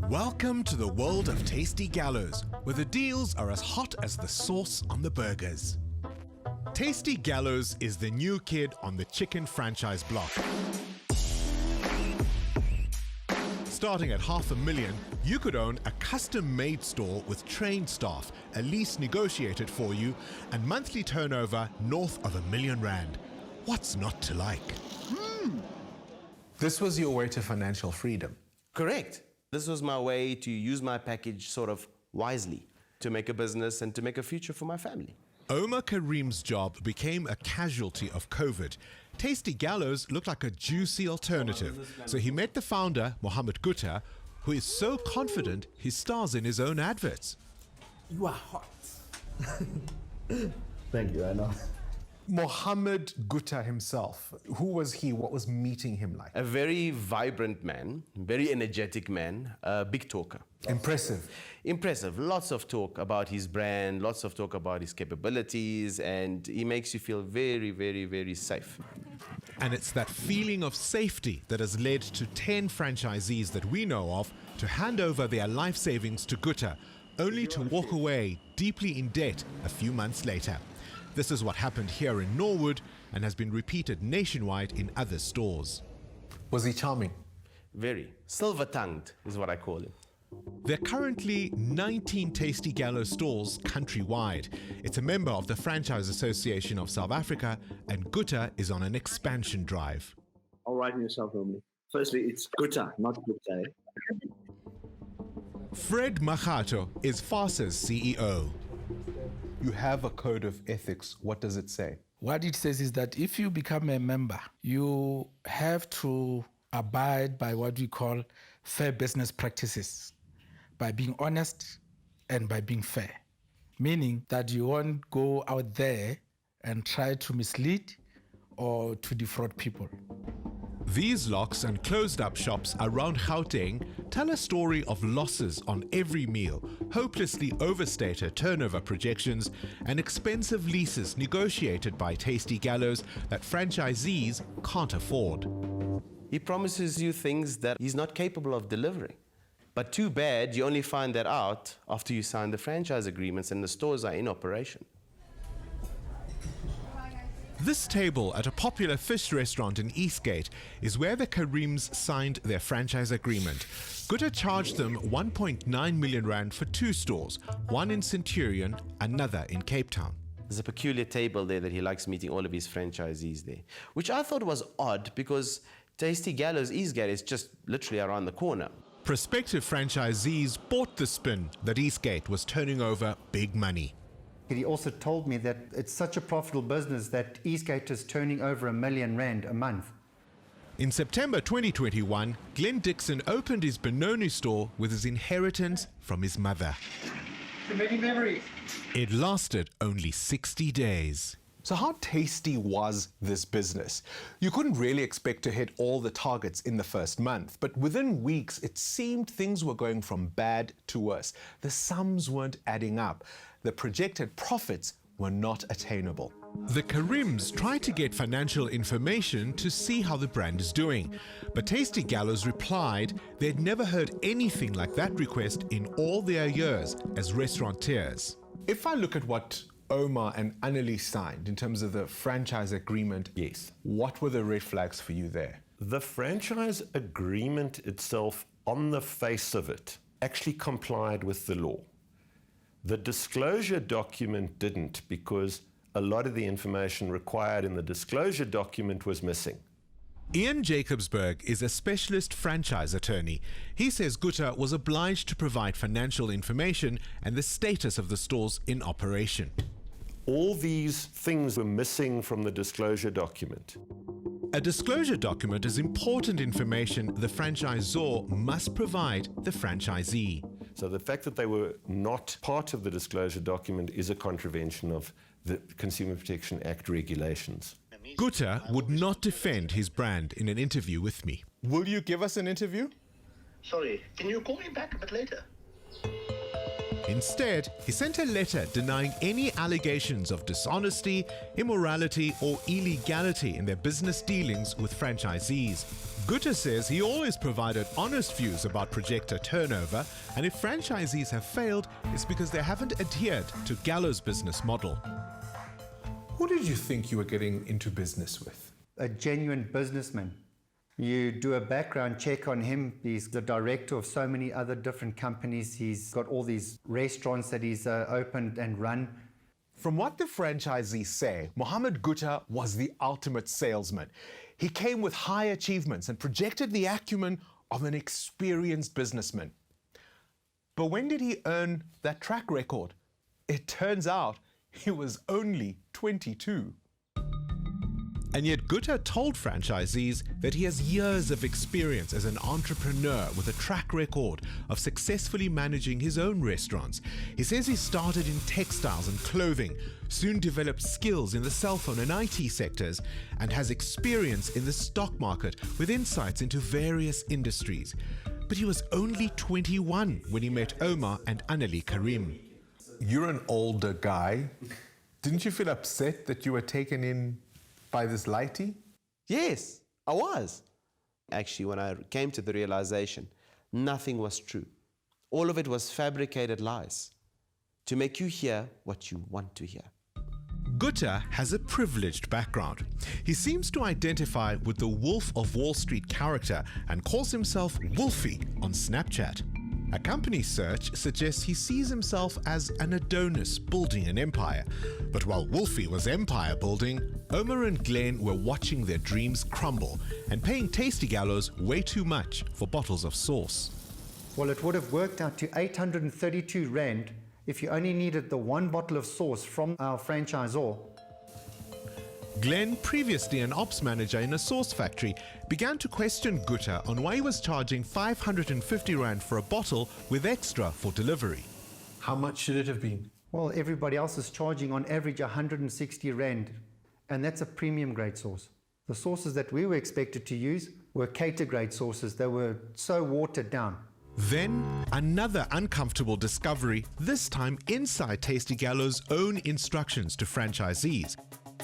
Welcome to the world of Tasty Gallows, where the deals are as hot as the sauce on the burgers. Tasty Gallows is the new kid on the chicken franchise block. Starting at $500,000, you could own a custom-made store with trained staff, a lease negotiated for you, and monthly turnover north of R1 million. What's not to like? This was your way to financial freedom. Correct. This was my way to use my package sort of wisely, to make a business and to make a future for my family. Omar Kareem's job became a casualty of COVID. Tasty Gallows looked like a juicy alternative, so he met the founder, Mohammed Gutta, who is so confident he stars in his own adverts. You are hot. Thank you, I know. Mohammed Gutta himself, who was he? What was meeting him like? A very vibrant man, very energetic man, a big talker. Impressive. Impressive. Lots of talk about his brand, lots of talk about his capabilities, and he makes you feel very, very, very safe. And it's that feeling of safety that has led to 10 franchisees that we know of to hand over their life savings to Gutta, only to walk away deeply in debt a few months later. This is what happened here in Norwood and has been repeated nationwide in other stores. Was he charming? Very. Silver-tongued is what I call him. There are currently 19 Tasty Gallows stores countrywide. It's a member of the Franchise Association of South Africa, and Gutta is on an expansion drive. I'll write in yourself normally. Firstly, it's Gutta, not Gutta. Fred Machato is FASA's CEO. You have a code of ethics. What does it say? What it says is that if you become a member, you have to abide by what we call fair business practices, by being honest and by being fair. Meaning that you won't go out there and try to mislead or to defraud people. These locks and closed-up shops around Gauteng tell a story of losses on every meal, hopelessly overstated turnover projections, and expensive leases negotiated by Tasty Gallows that franchisees can't afford. He promises you things that he's not capable of delivering. But too bad you only find that out after you sign the franchise agreements and the stores are in operation. This table at a popular fish restaurant in Eastgate is where the Kareems signed their franchise agreement. Gutta charged them R1.9 million for 2 stores, one in Centurion, another in Cape Town. There's a peculiar table there that he likes meeting all of his franchisees there, which I thought was odd because Tasty Gallows Eastgate is just literally around the corner. Prospective franchisees bought the spin that Eastgate was turning over big money. He also told me that it's such a profitable business that Eastgate is turning over R1 million a month. In September 2021, Glenn Dixon opened his Benoni store with his inheritance from his mother. Many memories. It lasted only 60 days. So how tasty was this business? You couldn't really expect to hit all the targets in the first month, but within weeks, it seemed things were going from bad to worse. The sums weren't adding up. The projected profits were not attainable. The Kareems tried to get financial information to see how the brand is doing, but Tasty Gallows replied they'd never heard anything like that request in all their years as restaurateurs. If I look at what Omar and Anneli signed in terms of the franchise agreement, yes, what were the red flags for you there? The franchise agreement itself, on the face of it, actually complied with the law. The disclosure document didn't, because a lot of the information required in the disclosure document was missing. Ian Jacobsberg is a specialist franchise attorney. He says Gutta was obliged to provide financial information and the status of the stores in operation. All these things were missing from the disclosure document. A disclosure document is important information the franchisor must provide the franchisee. So the fact that they were not part of the disclosure document is a contravention of the Consumer Protection Act regulations. Gutta would not defend his brand in an interview with me. Will you give us an interview? Sorry, can you call me back a bit later? Instead, he sent a letter denying any allegations of dishonesty, immorality, or illegality in their business dealings with franchisees. Gutter says he always provided honest views about projector turnover, and if franchisees have failed, it's because they haven't adhered to Gallo's business model. Who did you think you were getting into business with? A genuine businessman. You do a background check on him. He's the director of so many other different companies. He's got all these restaurants that he's opened and run. From what the franchisees say, Mohammed Gutter was the ultimate salesman. He came with high achievements and projected the acumen of an experienced businessman. But when did he earn that track record? It turns out he was only 22. And yet Gutter told franchisees that he has years of experience as an entrepreneur with a track record of successfully managing his own restaurants. He says he started in textiles and clothing, soon developed skills in the cell phone and IT sectors, and has experience in the stock market with insights into various industries. But he was only 21 when he met Omar and Anali Karim. You're an older guy. Didn't you feel upset that you were taken in by this lighty? Yes, I was. Actually, when I came to the realization, nothing was true. All of it was fabricated lies to make you hear what you want to hear. Gutter has a privileged background. He seems to identify with the Wolf of Wall Street character and calls himself Wolfie on Snapchat. A company search suggests he sees himself as an Adonis building an empire. But while Wolfie was empire building, Omar and Glenn were watching their dreams crumble and paying Tasty Gallows way too much for bottles of sauce. Well, it would have worked out to 832 Rand if you only needed the one bottle of sauce from our franchisor. Glenn, previously an ops manager in a sauce factory, began to question Gutter on why he was charging 550 Rand for a bottle with extra for delivery. How much should it have been? Well, everybody else is charging on average 160 Rand, and that's a premium grade sauce. The sauces that we were expected to use were cater grade sauces. They were so watered down. Then, another uncomfortable discovery, this time inside Tasty Gallows' own instructions to franchisees.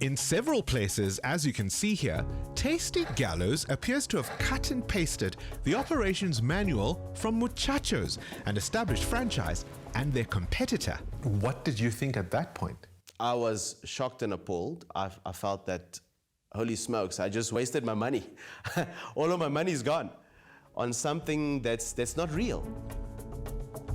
In several places, as you can see here, Tasty Gallows appears to have cut and pasted the operations manual from Muchachos, an established franchise, and their competitor. What did you think at that point? I was shocked and appalled. I felt that, holy smokes, I just wasted my money. All of my money's gone on something that's not real.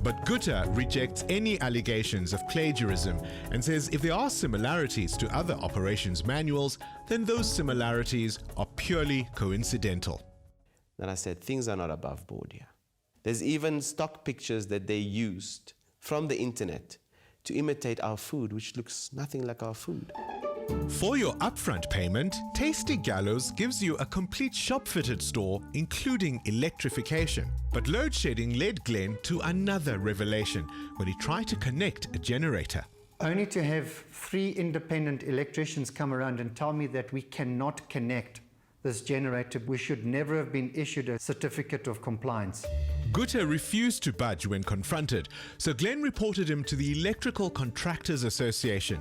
But Gutter rejects any allegations of plagiarism and says if there are similarities to other operations manuals, then those similarities are purely coincidental. Then I said, things are not above board here. There's even stock pictures that they used from the internet to imitate our food, which looks nothing like our food. For your upfront payment, Tasty Gallows gives you a complete shop-fitted store, including electrification. But load shedding led Glenn to another revelation when he tried to connect a generator. Only to have 3 independent electricians come around and tell me that we cannot connect this generator. We should never have been issued a certificate of compliance. Gutter refused to budge when confronted, so Glenn reported him to the Electrical Contractors Association.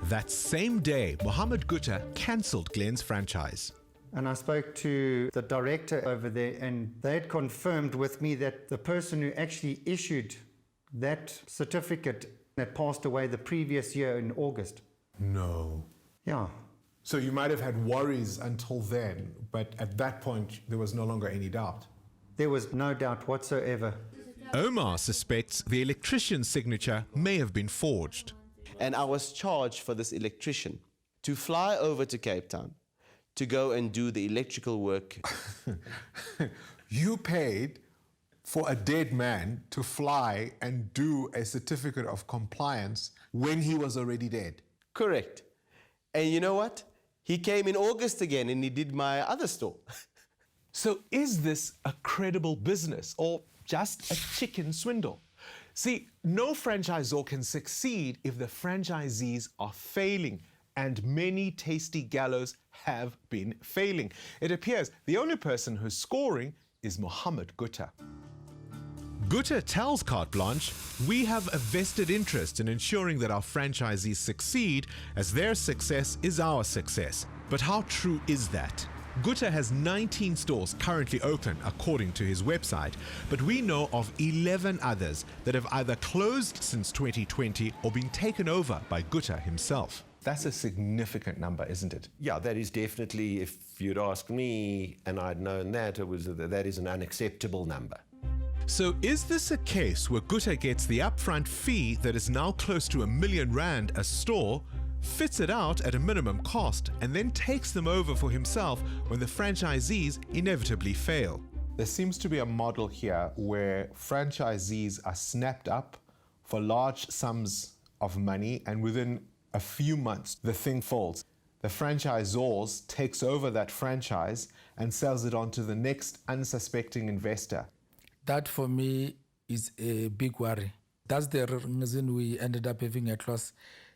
That same day, Mohammed Gutter cancelled Glenn's franchise. And I spoke to the director over there, and they had confirmed with me that the person who actually issued that certificate had passed away the previous year in August. No. Yeah. So you might have had worries until then, but at that point, there was no longer any doubt. There was no doubt whatsoever. Omar suspects the electrician's signature may have been forged. And I was charged for this electrician to fly over to Cape Town to go and do the electrical work. You paid for a dead man to fly and do a certificate of compliance when he was already dead. Correct. And you know what? He came in August again and he did my other store. So is this a credible business or just a chicken swindle? See, no franchisor can succeed if the franchisees are failing, and many Tasty Gallows have been failing. It appears the only person who's scoring is Mohammed Gutter. Gutter tells Carte Blanche, we have a vested interest in ensuring that our franchisees succeed, as their success is our success. But how true is that? Gutter has 19 stores currently open, according to his website, but we know of 11 others that have either closed since 2020 or been taken over by Gutter himself. That's a significant number, isn't it? Yeah, that is definitely, if you'd asked me and I'd known that, that is an unacceptable number. So is this a case where Gutter gets the upfront fee that is now close to R1 million a store, fits it out at a minimum cost, and then takes them over for himself when the franchisees inevitably fail? There seems to be a model here where franchisees are snapped up for large sums of money, and within a few months the thing falls. The franchisor takes over that franchise and sells it on to the next unsuspecting investor. That for me is a big worry. That's the reason we ended up having a clause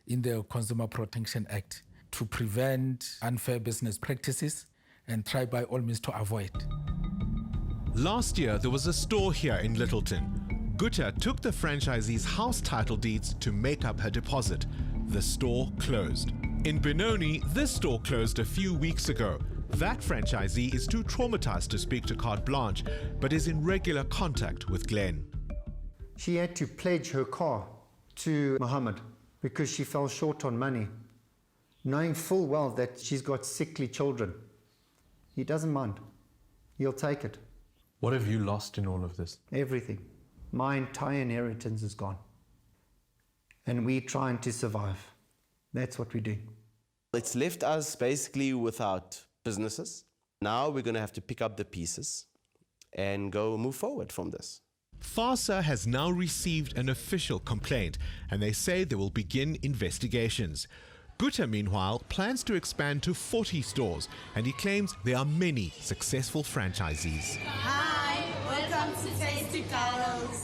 in the Consumer Protection Act to prevent unfair business practices and try by all means to avoid. Last year, there was a store here in Littleton. Gutter took the franchisee's house title deeds to make up her deposit. The store closed. In Benoni, this store closed a few weeks ago. That franchisee is too traumatized to speak to Carte Blanche, but is in regular contact with Glenn. She had to pledge her car to Muhammad because she fell short on money, knowing full well that she's got sickly children. He doesn't mind. He'll take it. What have you lost in all of this? Everything. My entire inheritance is gone. And we're trying to survive. That's what we're doing. It's left us basically without businesses. Now we're going to have to pick up the pieces and go move forward from this. FASA has now received an official complaint, and they say they will begin investigations. Gutter, meanwhile, plans to expand to 40 stores, and he claims there are many successful franchisees. Hi, welcome to Tasty Carlos.